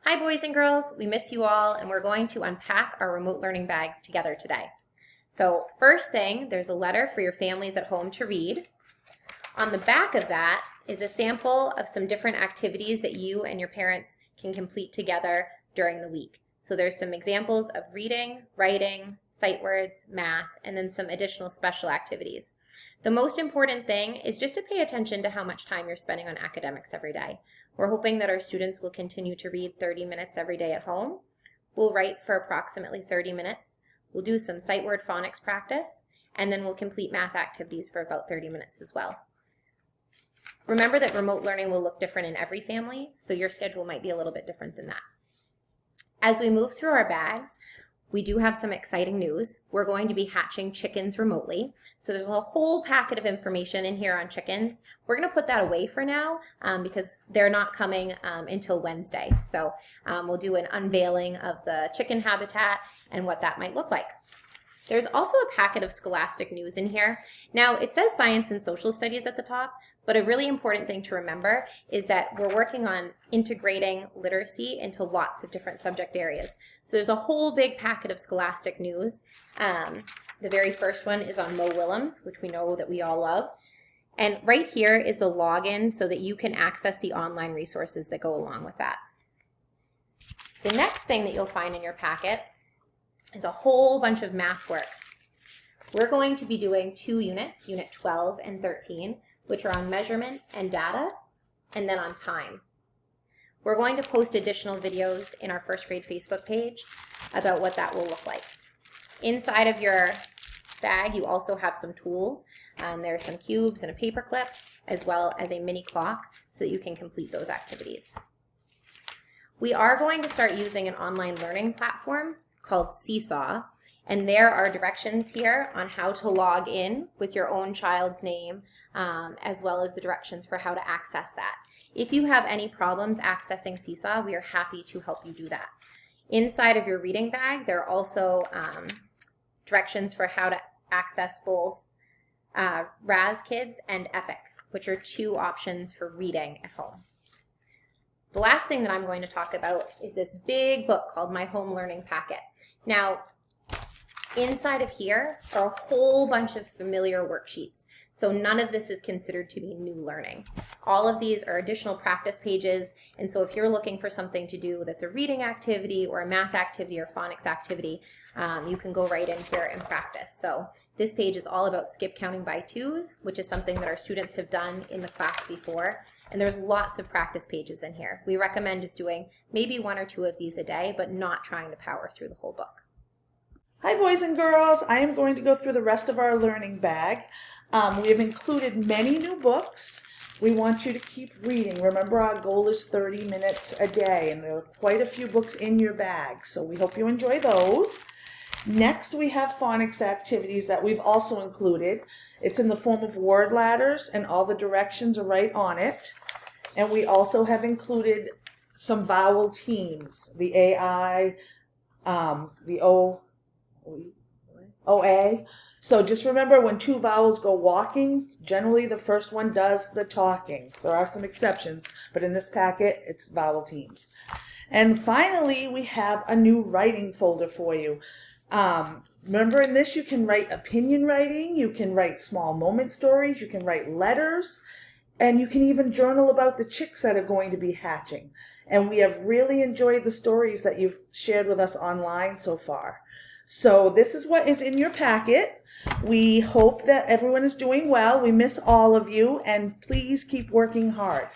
Hi boys and girls, we miss you all and we're going to unpack our remote learning bags together today. So first thing, there's a letter for your families at home to read. On the back of that is a sample of some different activities that you and your parents can complete together during the week. So there's some examples of reading, writing, sight words, math, and then some additional special activities. The most important thing is just to pay attention to how much time you're spending on academics every day. We're hoping that our students will continue to read 30 minutes every day at home. We'll write for approximately 30 minutes. We'll do some sight word phonics practice, and then we'll complete math activities for about 30 minutes as well. Remember that remote learning will look different in every family, so your schedule might be a little bit different than that. As we move through our bags, we do have some exciting news. We're going to be hatching chickens remotely. So there's a whole packet of information in here on chickens. We're going to put that away for now because they're not coming until Wednesday. So we'll do an unveiling of the chicken habitat and what that might look like. There's also a packet of scholastic news in here. Now, it says science and social studies at the top, but a really important thing to remember is that we're working on integrating literacy into lots of different subject areas. So there's a whole big packet of scholastic news. The very first one is on Mo Willems, which we know that we all love. And right here is the login so that you can access the online resources that go along with that. The next thing that you'll find in your packet is a whole bunch of math work. We're going to be doing 2 units, Unit 12 and 13, which are on measurement and data, and then on time. We're going to post additional videos in our first grade Facebook page about what that will look like. Inside of your bag, you also have some tools. There are some cubes and a paper clip, as well as a mini clock, so that you can complete those activities. We are going to start using an online learning platform called Seesaw, and there are directions here on how to log in with your own child's name, as well as the directions for how to access that. If you have any problems accessing Seesaw, we are happy to help you do that. Inside of your reading bag, there are also directions for how to access both Raz Kids and Epic, which are 2 options for reading at home. The last thing that I'm going to talk about is this big book called My Home Learning Packet. Now, inside of here are a whole bunch of familiar worksheets. So none of this is considered to be new learning. All of these are additional practice pages. And so if you're looking for something to do that's a reading activity or a math activity or phonics activity, you can go right in here and practice. So this page is all about skip counting by 2s, which is something that our students have done in the class before. And there's lots of practice pages in here. We recommend just doing maybe 1 or 2 of these a day, but not trying to power through the whole book. Hi boys and girls, I am going to go through the rest of our learning bag. We have included many new books. We want you to keep reading. Remember, our goal is 30 minutes a day, and there are quite a few books in your bag, so we hope you enjoy those. Next, we have phonics activities that we've also included. It's in the form of word ladders, and all the directions are right on it. And we also have included some vowel teams, the AI, the OA. So just remember, when 2 vowels go walking, generally the first one does the talking. There are some exceptions, but in this packet, it's vowel teams. And finally, we have a new writing folder for you. Remember, in this you can write opinion writing, you can write small moment stories, you can write letters, and you can even journal about the chicks that are going to be hatching. And we have really enjoyed the stories that you've shared with us online so far. So this is what is in your packet. We hope that everyone is doing well. We miss all of you, and please keep working hard.